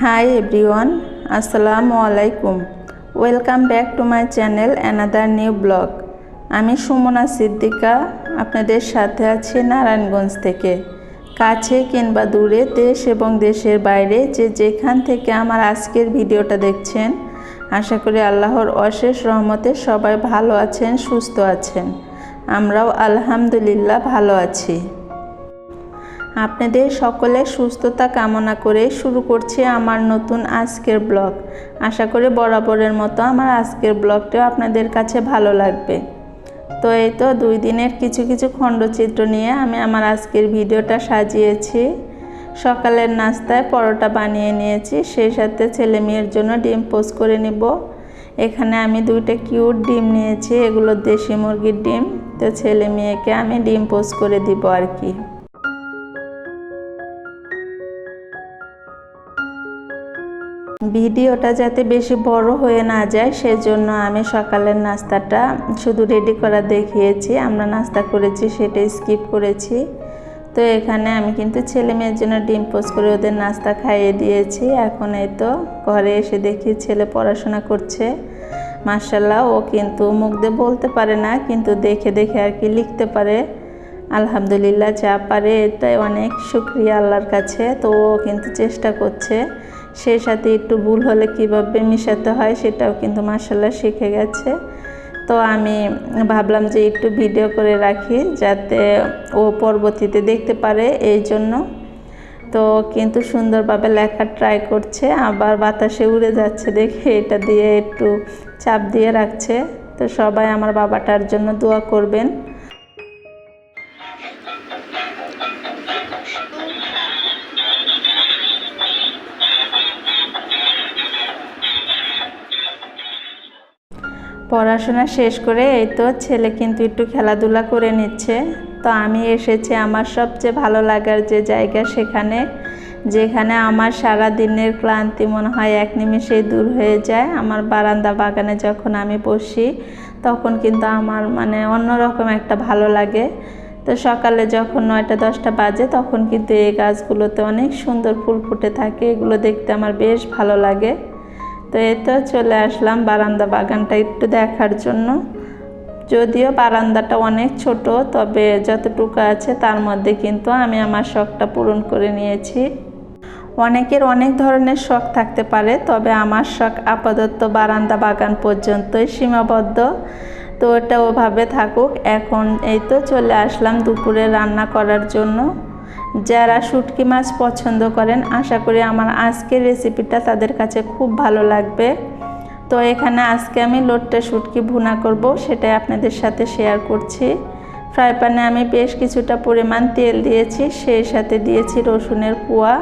Hi everyone, Assalamu alaikum. Welcome back to my channel another new blog. আমি সুমনা সিদ্দিকা আপনাদের সাথে আছি নারায়ণগঞ্জ থেকে। কাছে কিংবা দূরে, দেশ এবং দেশের বাইরে যে যেখান থেকে আমার আজকের ভিডিওটা দেখছেন, আশা করি আল্লাহর অশেষ রহমতে সবাই ভালো আছেন, সুস্থ আছেন। আমরাও আলহামদুলিল্লাহ ভালো আছি। আপনাদের সকলের সুস্থতা কামনা করে শুরু করছি আমার নতুন আজকের ব্লগ। আশা করি বরাবরের মতো আমার আজকের ব্লগটাও আপনাদের কাছে ভালো লাগবে। তো এই তো 2 দিনের কিছু খণ্ডচিত্র নিয়ে আমি আমার আজকের ভিডিওটা সাজিয়েছি। সকালের নাস্তায় পরোটা বানিয়ে নিয়েছি, সেই সাথে ছেলে মেয়ের জন্য ডিম পোস্ট করে নিব। এখানে আমি 2টা কিউট ডিম নিয়েছি, এগুলো দেশি মুরগির ডিম। তো ছেলে মেয়েকে আমি ডিম পোস্ট করে দিব আর কি। ভিডিওটা যাতে বেশি বড় হয়ে না যায়, সেজন্য আমি সকালের নাস্তাটা শুধু রেডি করা দেখিয়েছি। আমরা নাস্তা করেছি সেটা স্কিপ করেছি। তো এখানে আমি কিন্তু ছেলে মেয়ের জন্য ডিম পোস্ট করে ওদের নাস্তা খাইয়ে দিয়েছি। এখন এই তো ঘরে এসে দেখি ছেলে পড়াশোনা করছে। মাশাআল্লাহ, ও কিন্তু মুখ দিয়ে বলতে পারে না, কিন্তু দেখে দেখে আর কি লিখতে পারে। আলহামদুলিল্লাহ, যা পারে এটাই অনেক শুকরিয়া আল্লাহর কাছে। তো ও কিন্তু চেষ্টা করছে, সেই সাথে একটু ভুল হলে কিভাবে মিশাতে হয় সেটাও কিন্তু মাশাআল্লাহ শিখে গেছে। তো আমি ভাবলাম যে একটু ভিডিও করে রাখি যাতে ও পরবর্তীতে দেখতে পারে, এই জন্য। তো কিন্তু সুন্দরভাবে লেখা ট্রাই করছে, আবার বাতাসে উড়ে যাচ্ছে দেখে এটা দিয়ে একটু চাপ দিয়ে রাখছে। তো সবাই আমার বাবাটার জন্য দোয়া করবেন। পড়াশোনা শেষ করে এই তো ছেলে কিন্তু একটু খেলাধুলা করে নিচ্ছে। তো আমি এসেছি আমার সবচেয়ে ভালো লাগার যে জায়গা, যেখানে আমার সারা দিনের ক্লান্তি মনে হয় এক নিমেষেই দূর হয়ে যায়। আমার বারান্দা বাগানে যখন আমি বসি, তখন কিন্তু আমার অন্যরকম একটা ভালো লাগে। তো সকালে যখন 9টা-10টা বাজে, তখন কিন্তু এই গাছগুলোতে অনেক সুন্দর ফুল ফুটে থাকে, এগুলো দেখতে আমার বেশ ভালো লাগে। তো এই তো চলে আসলাম বারান্দা বাগানটা একটু দেখার জন্য। যদিও বারান্দাটা অনেক ছোট, তবে যতটুকু আছে তার মধ্যে কিন্তু আমি আমার শখটা পূরণ করে নিয়েছি। অনেকের অনেক ধরনের শখ থাকতে পারে, তবে আমার শখ আপাতত বারান্দা বাগান পর্যন্তই সীমাবদ্ধ। তো এটা ওভাবে থাকুক। এখন এই তো চলে আসলাম দুপুরে রান্না করার জন্য। যারা শুটকি মাছ পছন্দ করেন, আশা করি আমার আজকের রেসিপিটা তাদের কাছে খুব ভালো লাগবে। তো এখানে আজকে আমি লোট্টা শুটকি ভুনা করব, সেটাই আপনাদের সাথে শেয়ার করছি। ফ্রাই প্যানে আমি বেশ কিছুটা পরিমাণ তেল দিয়েছি, সেই সাথে দিয়েছি রসুনের কোয়া,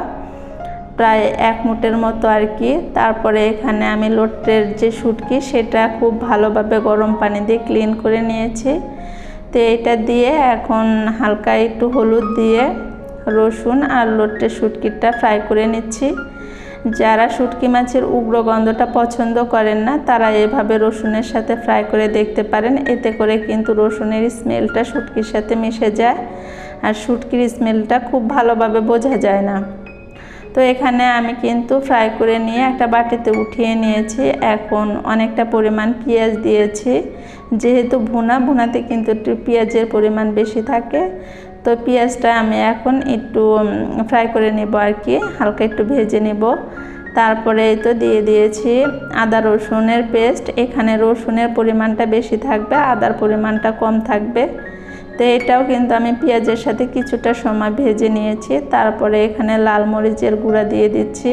প্রায় 1 মুঠের মতো আর কি। তারপরে এখানে আমি লোট্টের যে শুটকি, সেটা খুব ভালোভাবে গরম পানি দিয়ে ক্লিন করে নিয়েছি। তো এটা দিয়ে এখন হালকা একটু হলুদ দিয়ে রসুন আর লোট্টের শুটকিটা ফ্রাই করে নিচ্ছি। যারা শুটকি মাছের উগ্র গন্ধটা পছন্দ করেন না, তারা এভাবে রসুনের সাথে ফ্রাই করে দেখতে পারেন। এতে করে কিন্তু রসুনের স্মেলটা শুটকির সাথে মিশে যায়, আর শুটকির স্মেলটা খুব ভালোভাবে বোঝা যায় না। তো এখানে আমি কিন্তু ফ্রাই করে নিয়ে একটা বাটিতে উঠিয়ে নিয়েছি। এখন অনেকটা পরিমাণ পেঁয়াজ দিয়েছি, যেহেতু ভুনাতে কিন্তু একটু পেঁয়াজের পরিমাণ বেশি থাকে। তো পেঁয়াজটা আমি এখন একটু ফ্রাই করে নেব আর কি, হালকা একটু ভেজে নেব। তারপরে এই তো দিয়ে দিয়েছি আদা রসুনের পেস্ট। এখানে রসুনের পরিমাণটা বেশি থাকবে, আদার পরিমাণটা কম থাকবে। তো এটাও কিন্তু আমি পেঁয়াজের সাথে কিছুটা সময় ভেজে নিয়েছি। তারপরে এখানে লাল মরিচের গুঁড়া দিয়ে দিচ্ছি,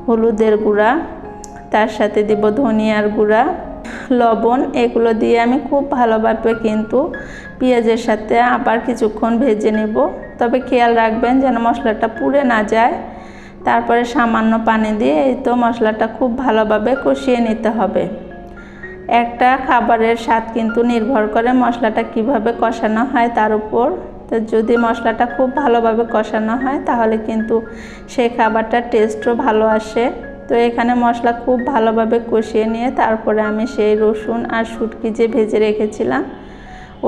হলুদের গুঁড়া, তার সাথে দিব ধনিয়ার গুঁড়া, লবণ। এগুলো দিয়ে আমি খুব ভালোভাবে কিন্তু পেঁয়াজের সাথে আবার কিছুক্ষণ ভেজে নেব। তবে খেয়াল রাখবেন যেন মশলাটা পুড়ে না যায়। তারপরে সামান্য পানি দিয়ে এই তো মশলাটা খুব ভালোভাবে কষিয়ে নিতে হবে। একটা খাবারের স্বাদ কিন্তু নির্ভর করে মশলাটা কিভাবে কষানো হয় তার উপর। তো যদি মশলাটা খুব ভালোভাবে কষানো হয়, তাহলে কিন্তু সেই খাবারটার টেস্টও ভালো আসে। তো এখানে মশলা খুব ভালোভাবে কষিয়ে নিয়ে তারপরে আমি সেই রসুন আর শুটকি যে ভেজে রেখেছিলাম,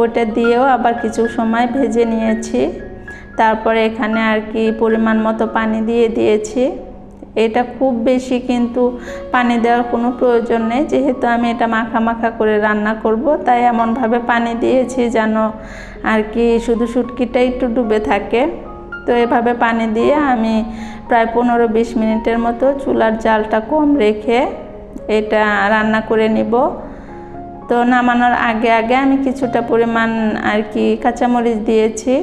ওটা দিয়েও আবার কিছু সময় ভেজে নিয়েছি। তারপরে এখানে আর কি পরিমাণ মতো পানি দিয়ে দিয়েছি। এটা খুব বেশি কিন্তু পানি দেওয়ার কোনো প্রয়োজন নেই, যেহেতু আমি এটা মাখা মাখা করে রান্না করব, তাই এমনভাবে পানি দিয়েছি যেন আর কি শুধু শুটকিটা একটু ডুবে থাকে। তো এভাবে পানি দিয়ে আমি প্রায় 15-20 মিনিটের মতো চুলার জালটা কম রেখে এটা রান্না করে নিব। তো নামানোর আগে আগে আমি কিছুটা পরিমাণ আর কি কাঁচামরিচ দিয়েছি।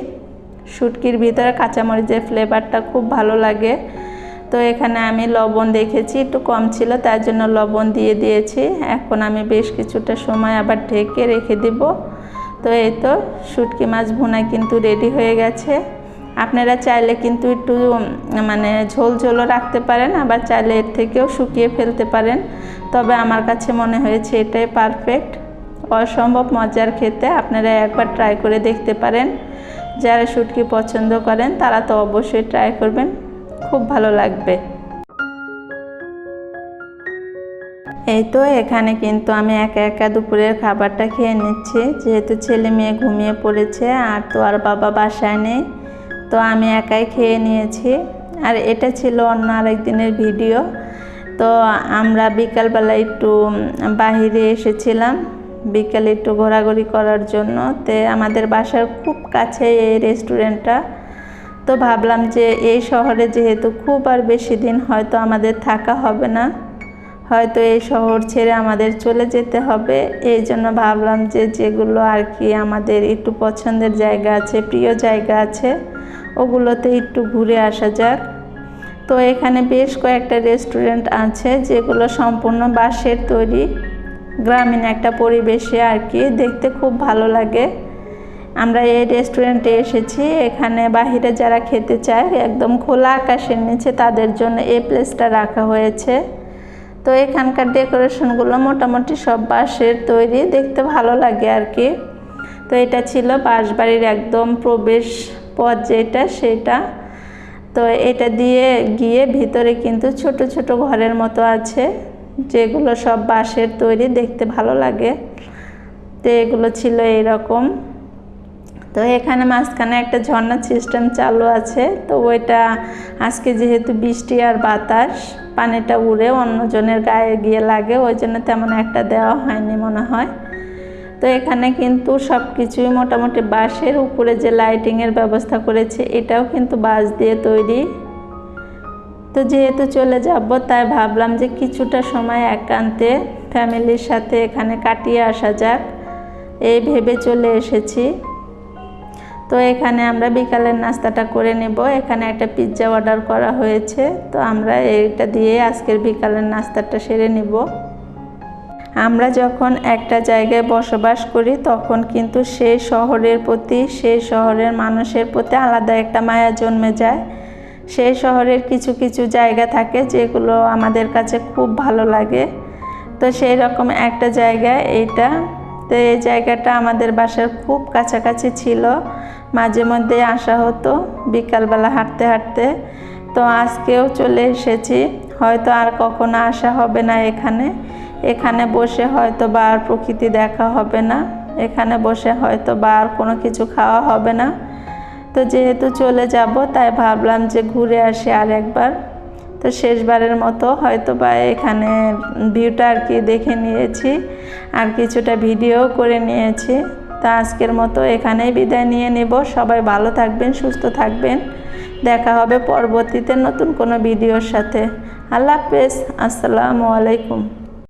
শুটকির ভিতরে কাঁচামরিচের ফ্লেভারটা খুব ভালো লাগে। তো এখানে আমি লবণ দেখেছি একটু কম ছিল, তার জন্য লবণ দিয়ে দিয়েছি। এখন আমি বেশ কিছুটা সময় আবার ঢেকে রেখে দিব। তো এই তো শুটকি মাছ ভুনা কিন্তু রেডি হয়ে গেছে। আপনারা চাইলে কিন্তু একটু মানে ঝোল ঝোলও রাখতে পারেন, আবার চাইলে এর থেকেও শুকিয়ে ফেলতে পারেন। তবে আমার কাছে মনে হয়েছে এটাই পারফেক্ট, অসম্ভব মজার খেতে। আপনারা একবার ট্রাই করে দেখতে পারেন। যারা শুটকি পছন্দ করেন তারা তো অবশ্যই ট্রাই করবেন, খুব ভালো লাগবে। এই তো এখানে কিন্তু আমি একা একা দুপুরের খাবারটা খেয়ে নিচ্ছি, যেহেতু ছেলে মেয়ে ঘুমিয়ে পড়েছে আর তো আর বাবা বাসায় নেই, তো আমি একাই খেয়ে নিয়েছি। আর এটা ছিল অন্য আরেক দিনের ভিডিও। তো আমরা বিকালবেলা একটু বাহিরে এসেছিলাম, বিকালে একটু ঘোরাঘুরি করার জন্য। তো আমাদের বাসার খুব কাছে এই রেস্টুরেন্টটা। তো ভাবলাম যে এই শহরে যেহেতু খুব আর বেশি দিন হয়তো আমাদের থাকা হবে না, হয়তো এই শহর ছেড়ে আমাদের চলে যেতে হবে, এই জন্য ভাবলাম যে যেগুলো আর কি আমাদের একটু পছন্দের জায়গা আছে, প্রিয় জায়গা আছে, ওগুলোতে একটু ঘুরে আসা যাক। তো এখানে বেশ কয়েকটা রেস্টুরেন্ট আছে যেগুলো সম্পূর্ণ বাঁশের তৈরি, গ্রামীণ একটা পরিবেশে আর কি, দেখতে খুব ভালো লাগে। আমরা এই রেস্টুরেন্টে এসেছি, এখানে বাহিরে যারা খেতে চায় একদম খোলা আকাশের নিচে তাদের জন্য এই প্লেসটা রাখা হয়েছে। তো এখানকার ডেকোরেশনগুলো মোটামুটি সব বাঁশের তৈরি, দেখতে ভালো লাগে আর কি। তো এটা ছিল বাঁশবাড়ির একদম প্রবেশ পথ যেটা সেটা। তো এটা দিয়ে গিয়ে ভিতরে কিন্তু ছোট ছোট ঘরের মতো আছে, যেগুলো সব বাঁশের তৈরি, দেখতে ভালো লাগে। তো এগুলো ছিল এইরকম। তো এখানে মাঝখানে একটা ঝর্ণা সিস্টেম চালু আছে। তো ওইটা আজকে যেহেতু বৃষ্টি আর বাতাস, পানিটা উড়ে অন্যজনের গায়ে গিয়ে লাগে, ওই জন্য তেমন একটা দেওয়া হয়নি মনে হয়। তো এখানে কিন্তু সব কিছুই মোটামুটি বাঁশের, উপরে যে লাইটিংয়ের ব্যবস্থা করেছে এটাও কিন্তু বাঁশ দিয়ে তৈরি। তো যেহেতু চলে যাব তাই ভাবলাম যে কিছুটা সময় একান্তে ফ্যামিলির সাথে এখানে কাটিয়ে আসা যাক, এই ভেবে চলে এসেছি। তো এখানে আমরা বিকালের নাস্তাটা করে নেব। এখানে একটা পিৎজা অর্ডার করা হয়েছে, তো আমরা এইটা দিয়ে আজকের বিকালের নাস্তাটা সেরে নেব। আমরা যখন একটা জায়গায় বসবাস করি তখন কিন্তু সেই শহরের প্রতি, সেই শহরের মানুষের প্রতি আলাদা একটা মায়া জন্মে যায়। সেই শহরের কিছু কিছু জায়গা থাকে যেগুলো আমাদের কাছে খুব ভালো লাগে। তো সেই রকম একটা জায়গা এইটা। তো এই জায়গাটা আমাদের বাসার খুব কাছাকাছি ছিল, মাঝে মধ্যে আসা হতো বিকালবেলা হাঁটতে হাঁটতে। তো আজকেও চলে এসেছি, হয়তো আর কখনো আসা হবে না এখানে। এখানে বসে হয়তো বা আর প্রকৃতি দেখা হবে না, এখানে বসে হয়তো বা আর কোনো কিছু খাওয়া হবে না। তো যেহেতু চলে যাব তাই ভাবলাম যে ঘুরে আসি আর একবার। তো শেষবারের মতো হয়তো বা এখানে ভিউটা আর কি দেখে নিয়েছি, আর কিছুটা ভিডিও করে নিয়েছি। তা আজকের মতো এখানেই বিদায় নিয়ে নেব। সবাই ভালো থাকবেন, সুস্থ থাকবেন। দেখা হবে পরবর্তীতে নতুন কোনো ভিডিওর সাথে। আল্লাহ হাফেজ, আসসালামু আলাইকুম।